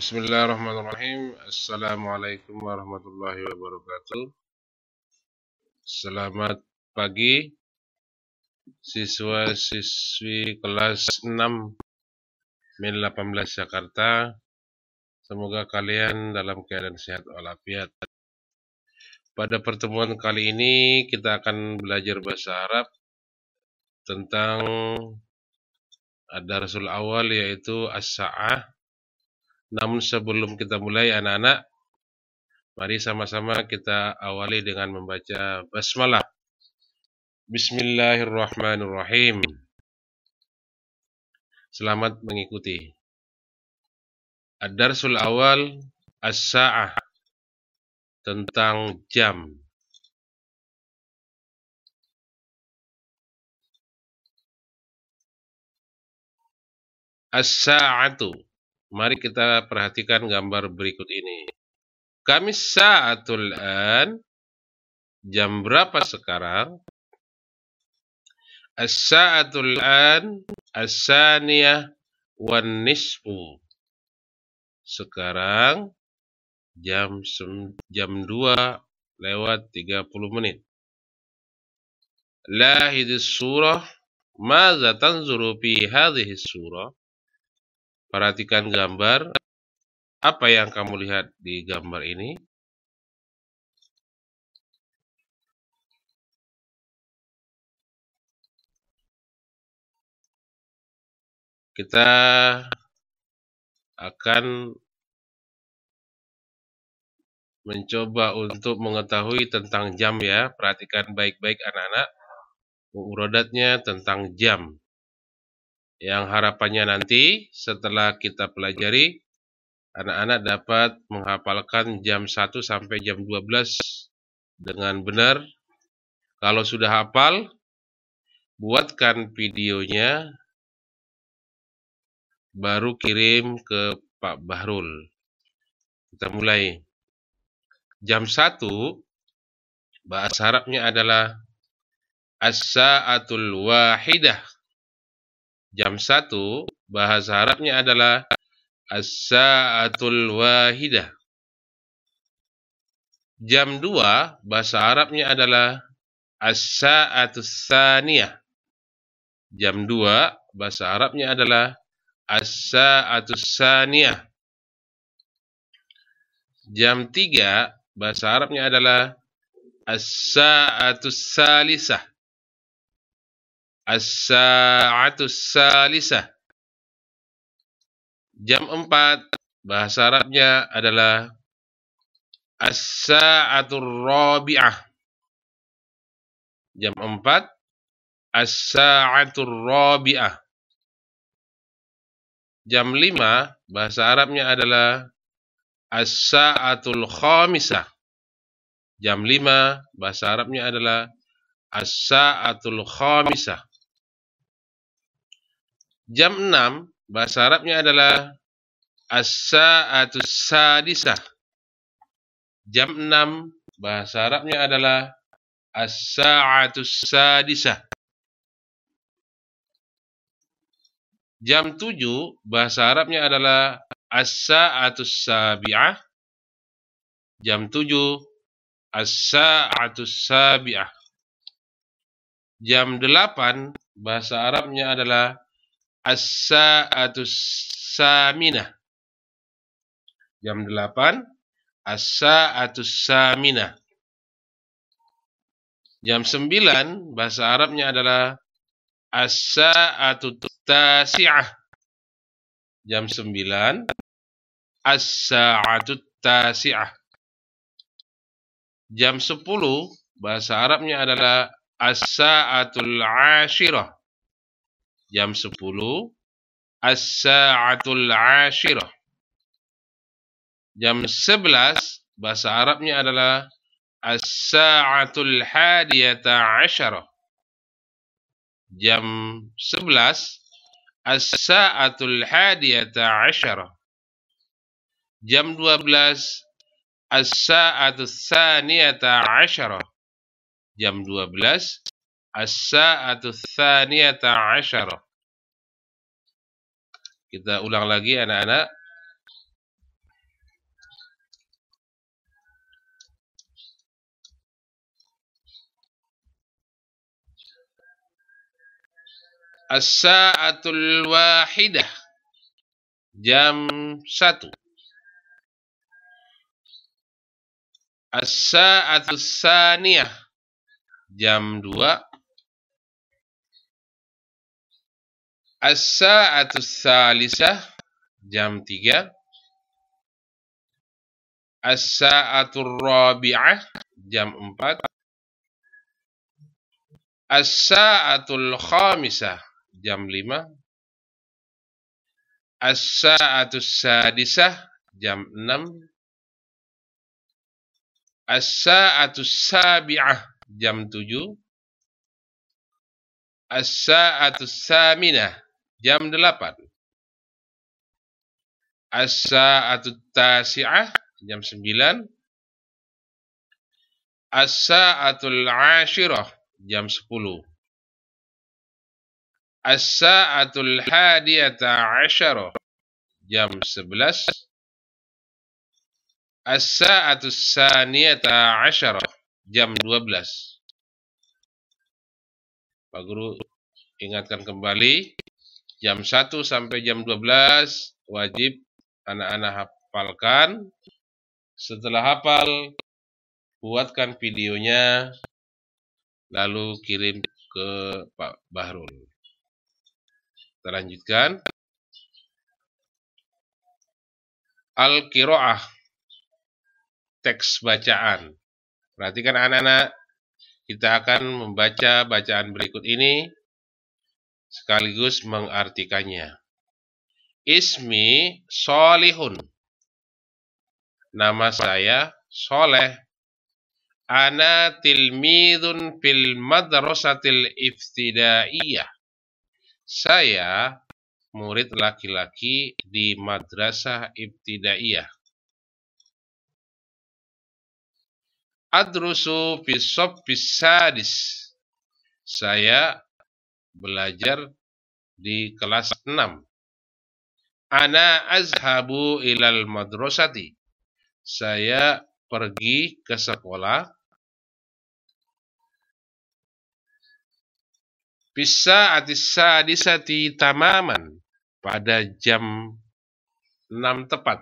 Bismillahirrahmanirrahim. Assalamualaikum warahmatullahi wabarakatuh. Selamat pagi siswa-siswi kelas 6 Min 18 Jakarta. Semoga kalian dalam keadaan sehat walafiat. Pada pertemuan kali ini kita akan belajar bahasa Arab tentang ad-darsul awal, yaitu as-sa'ah. Namun sebelum kita mulai, anak-anak, mari sama-sama kita awali dengan membaca basmalah. Bismillahirrahmanirrahim. Selamat mengikuti. Ad-darsul awal as-sa'ah, tentang jam. As-sa'atu. Mari kita perhatikan gambar berikut ini. Kami sa'atul an. Jam berapa sekarang? As-sa'atul an as-saniyah wan nisfu. Sekarang jam 2:30. La hadhihi surah, madza tanzuru fi hadhihi surah? Perhatikan gambar. Apa yang kamu lihat di gambar ini? Kita akan mencoba untuk mengetahui tentang jam ya. Perhatikan baik-baik anak-anak. Murodatnya tentang jam. Yang harapannya nanti setelah kita pelajari, anak-anak dapat menghafalkan jam 1 sampai jam 12 dengan benar. Kalau sudah hafal, buatkan videonya, baru kirim ke Pak Bahrul. Kita mulai. Jam 1, bahasa Arabnya adalah as-sa'atul wahidah. Jam 1, bahasa Arabnya adalah as-sa'atul wahidah. Jam 2, bahasa Arabnya adalah as-sa'atus tsaniyah. Jam 2, bahasa Arabnya adalah as-sa'atus tsaniyah. Jam 3, bahasa Arabnya adalah as-sa'atus tsalisah. As-sa'atus tsalisah. Jam 4, bahasa Arabnya adalah as-sa'atur rabi'ah. Jam 4, as-sa'atur rabi'ah. Jam 5, bahasa Arabnya adalah as-sa'atul khamisah. Jam 5, bahasa Arabnya adalah as-sa'atul khamisah. Jam 6, bahasa Arabnya adalah as-sa'atus sadisah. Jam 6, bahasa Arabnya adalah as-sa'atus sadisah. Jam 7, bahasa Arabnya adalah as-sa'atus sabi'ah. Jam 7, as-sa'atus sabi'ah. Jam 8, bahasa Arabnya adalah as-sa'atus saminah. Jam 8, as-sa'atus saminah. Jam 9, bahasa Arabnya adalah as-sa'atut tasi'ah. Jam 9, as-sa'atut tasi'ah. Jam 10, bahasa Arabnya adalah as-sa'atul 'ashirah. Jam 10, as-sa'atul 'ashirah. Jam 11, bahasa Arabnya adalah as-sa'atul hadiyata 'asharah. Jam 11, as-sa'atul hadiyata 'asharah. Jam 12, as-sa'atul tsaniyata 'asharah. Jam 12, as-sa'atul tsaniyata 'asharah. Kita ulang lagi anak-anak. As-sa'atul wahidah, jam 1. As-sa'atus saniyah, jam 2. As-sa'atus salisah, jam 3. As-sa'atur rabi'ah, jam 4. As-sa'atul khamisah, jam 5. As-sa'atus sadisah, jam 6. As-sa'atus sabi'ah, jam 7. As-sa'atus saminah, jam 8. As-sa'atut tasi'ah, jam 9. As-sa'atul ashirah, jam 10. As-sa'atul hadiyata asyarah, jam 11. As-sa'atus saniyata asyarah, jam 12. Pak Guru ingatkan kembali, jam 1 sampai jam 12 wajib anak-anak hafalkan. Setelah hafal, buatkan videonya, lalu kirim ke Pak Bahrul. Kita lanjutkan. Al-Qira'ah, teks bacaan. Perhatikan anak-anak, kita akan membaca bacaan berikut ini sekaligus mengartikannya. Ismi Solihun. Nama saya Soleh. Ana tilmidun fil madrasatil ibtidaiyah. Saya murid laki-laki di madrasah ibtidaiyah. Adrusu fis shaffis sadis. Saya belajar di kelas 6. Ana azhabu ilal madrasati. Saya pergi ke sekolah. Bisa'atis sadisati tamaman. Pada jam 6 tepat.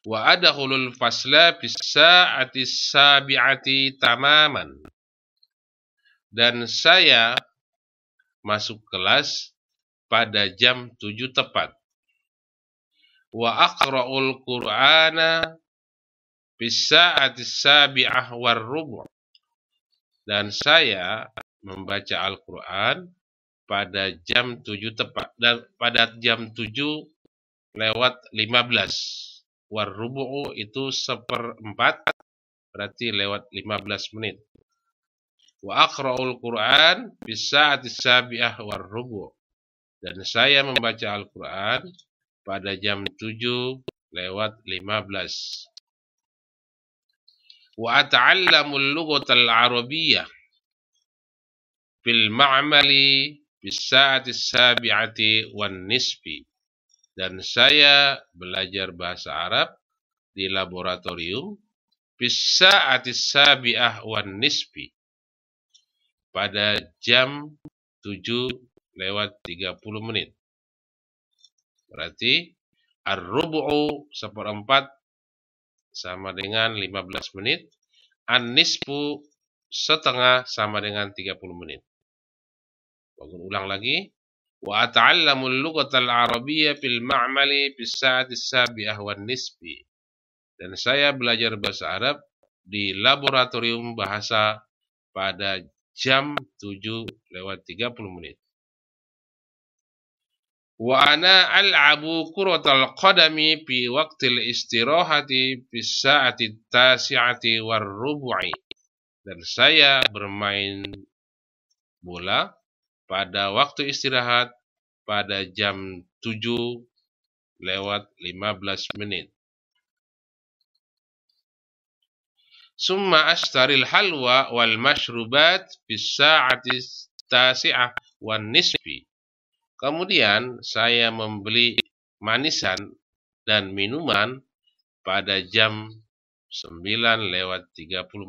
Wa adkhulul fasla bisa'atis sabi'ati tamaman. Dan saya masuk kelas pada jam 7 tepat. Wa aqra'ul qur'ana bisa'atis sabi'ah warrubu'. Dan saya membaca Al-Quran pada jam 7 tepat. Dan pada jam 7:15. Warrubu'u itu 1/4, berarti lewat 15 menit. Wa aqra'ul Qur'an bisa'atis sabi'ah warrubu'. Dan saya membaca Al-Quran pada jam 7:15. Wa ata'allamul lughatal arabiyyah fil ma'mali bisa'atis sabi'ati wan nisfi. Dan saya belajar bahasa Arab di laboratorium bisa'atis sabi'ah wan nisfi pada jam 7:30 menit. Berarti ar-rubu'u 1/4 sama dengan 15 menit. An-nisfu setengah sama dengan 30 menit. Ulang lagi. Wa ata'allamul lughatal arabiyyah fil ma'mali bis-sa'atis sabi'ah wan nisfi. Dan saya belajar bahasa Arab di laboratorium bahasa pada jam 7:30 menit. Wa ana al'abu kuratal qadami fi waqtil istirahati bis-sa'ati tasi'ati warrubu'i. Dan saya bermain bola pada waktu istirahat pada jam 7:15 menit. Summa ashtaril halwa wal mashrubat bis-sa'ati tasi'ah wan nisfi. Kemudian saya membeli manisan dan minuman pada jam 9:30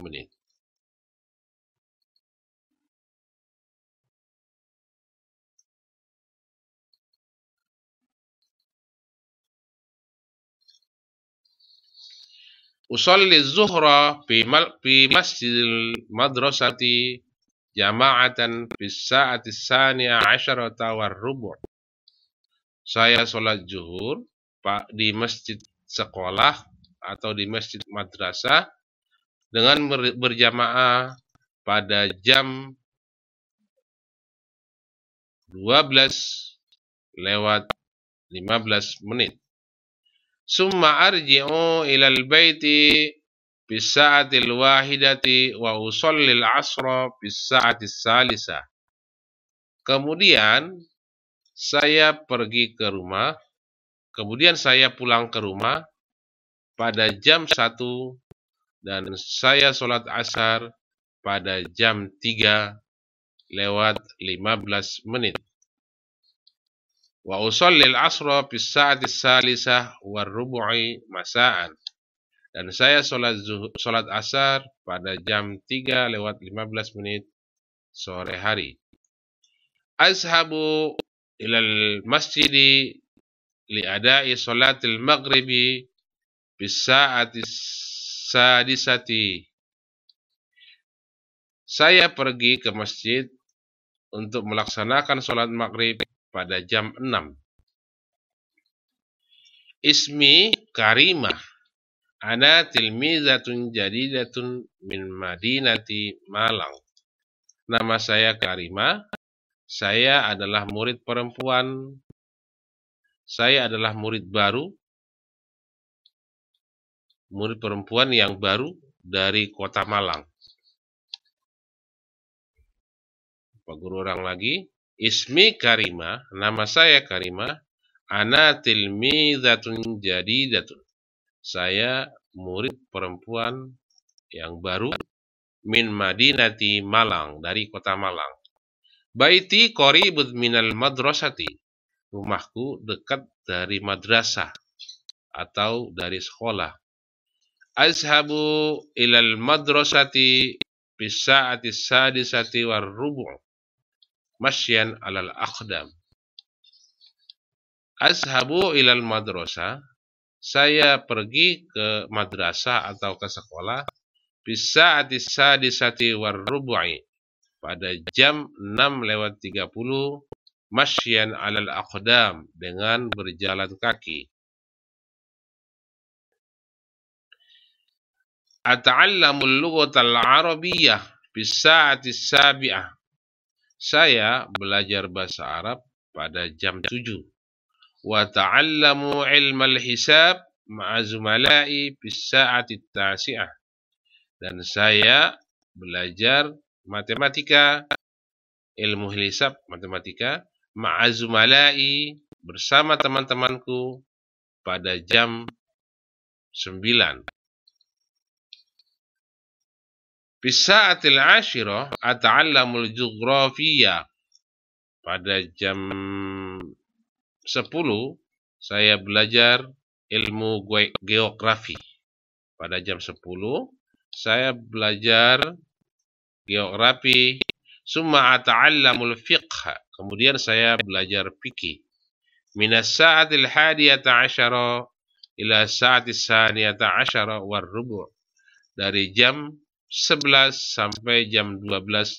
menit. usolli zuhra fi masjidil madrasati jama'atan bis sa'ati tsaniya asyarata warrubu'. Saya sholat zuhur di masjid sekolah atau di masjid madrasah dengan berjamaah pada jam 12:15. Summa arji'u ilal baiti bis sa'atil wahidati wa usallil asra bis sa'atis salisah. Kemudian saya pergi ke rumah, kemudian saya pulang ke rumah pada jam 1 dan saya sholat asar pada jam 3:15. Wa usallil asra bis sa'atis salisah warrubu'i masa'an. Dan saya sholat asar pada jam 3:15 sore hari. Azhabu ilal masjidi li ada'i sholatil maghribi bis sa'atis sadisati. Saya pergi ke masjid untuk melaksanakan sholat maghrib pada jam 6. Ismi Karimah. Ana tilmizatun jadidatun min Madinati Malang. Nama saya Karimah. Saya adalah murid perempuan. Saya adalah murid baru. Murid perempuan yang baru dari kota Malang. Pak Guru orang lagi. Ismi Karimah, nama saya Karimah. Ana tilmizatun jadidatun. Saya murid perempuan yang baru min Madinati Malang, dari kota Malang. Baiti qaribud minal madrasati. Rumahku dekat dari madrasah atau dari sekolah. Azhabu ilal madrasati bis sa'ati sadisati warrubu'. Masyan alal aqdam. Azhabu ilal madrasah. Saya pergi ke madrasah atau ke sekolah bis sa'ati sadisati warrubu'i. Pada jam 6:30. Masyan alal aqdam. Dengan berjalan kaki. Ata'allamul lughatal arabiyyah bis sa'ati sabi'ah. Saya belajar bahasa Arab pada jam 7. Wa ta'allamu ilmal hisab ma'a zumala'i bis sa'ati tasi'ah. Dan saya belajar matematika, ilmu hisab matematika ma'a zumala'i bersama teman-temanku pada jam 9. Bisa'atil ashirah ata'allamul jugrafiyah. Pada jam 10 saya belajar ilmu geografi. Pada jam 10 saya belajar geografi. Summa ata'allamul fiqh. Kemudian saya belajar fikih. Minas sa'atil hadiyata asyara ila sa'atis saniyata asyara warrubu'. Dari jam 11 sampai jam 12:15.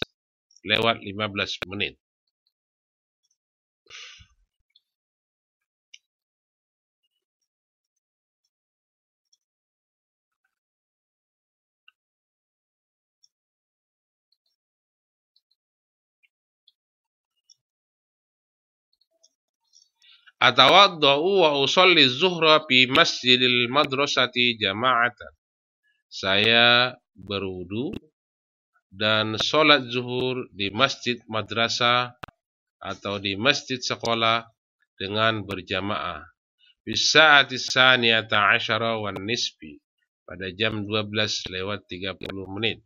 Atawadda'u wa usolli zuhra fi masjidil madrasati jama'atan. Saya berwudu dan sholat zuhur di masjid madrasah atau di masjid sekolah dengan berjamaah. Bisa'ati saniyata asyara wan nisbi. Pada jam 12:30.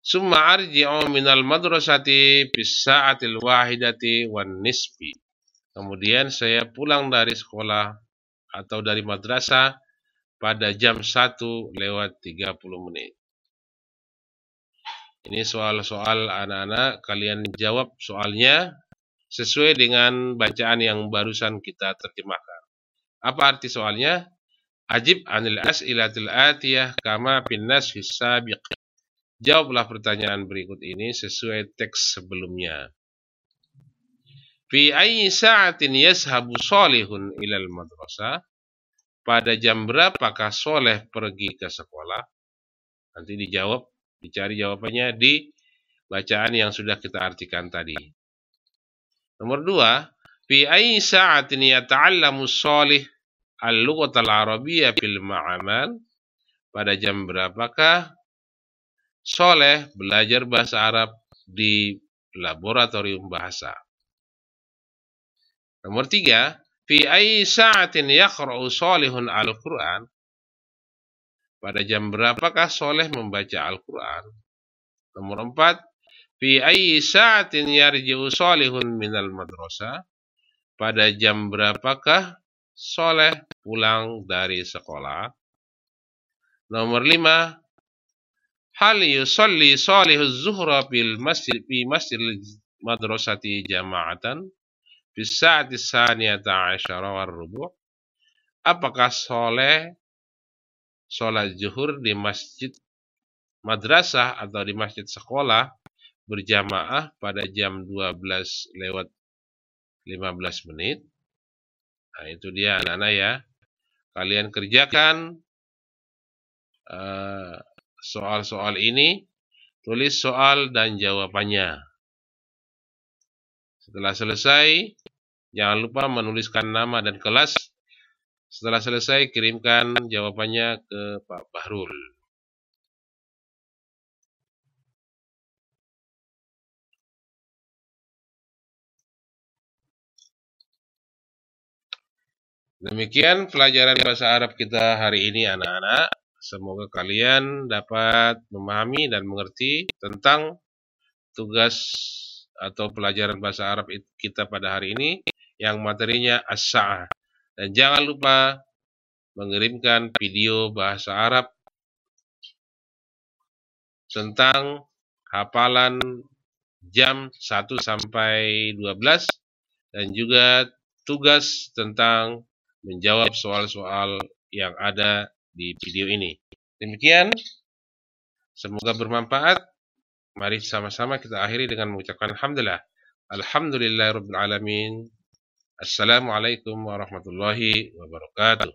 Summa arji'u minal madrasati bisa'atil wahidati wan nisbi. Kemudian saya pulang dari sekolah atau dari madrasah pada jam 1:30. Ini soal-soal anak-anak, kalian jawab soalnya sesuai dengan bacaan yang barusan kita terjemahkan. Apa arti soalnya? Ajib anil as'ilatil atiyah kama fin nashis sabiq. Jawablah pertanyaan berikut ini sesuai teks sebelumnya. Fi ayyi sa'atin yashabu Shalihun ilal madrasah? Pada jam berapakah Soleh pergi ke sekolah? Nanti dijawab, dicari jawabannya di bacaan yang sudah kita artikan tadi. Nomor 2, fi ayyi sa'atin yata'allamu Shalih al-lughatal arabiyyah fil ma'amal? Pada jam berapakah Soleh belajar bahasa Arab di laboratorium bahasa? Nomor 3, fi ayyi sa'atin yaqra'u Shalihun al-Qur'an? Pada jam berapakah Soleh membaca Al-Qur'an? Nomor 4, fi ayyi sa'atin yarji'u Shalihun minal madrasah? Pada jam berapakah Soleh pulang dari sekolah? Nomor 5, hal yusalli Shalihu zuhra fi masjid madrasati jama'atan fi sa'ati tsaniyata asyara war-rubu'? Apakah Soleh sholat zuhur di masjid madrasah atau di masjid sekolah berjamaah pada jam 12:15? Nah, itu dia anak-anak ya. Kalian kerjakan soal-soal ini, tulis soal dan jawabannya. Setelah selesai, jangan lupa menuliskan nama dan kelas. Setelah selesai, kirimkan jawabannya ke Pak Bahrul. Demikian pelajaran bahasa Arab kita hari ini anak-anak. Semoga kalian dapat memahami dan mengerti tentang tugas atau pelajaran bahasa Arab kita pada hari ini yang materinya as-sa'ah. Dan jangan lupa mengirimkan video bahasa Arab tentang hafalan jam 1 sampai 12 dan juga tugas tentang menjawab soal-soal yang ada di video ini. Demikian, semoga bermanfaat. Mari sama-sama kita akhiri dengan mengucapkan alhamdulillah. Alhamdulillahirabbil alamin. Assalamualaikum warahmatullahi wabarakatuh.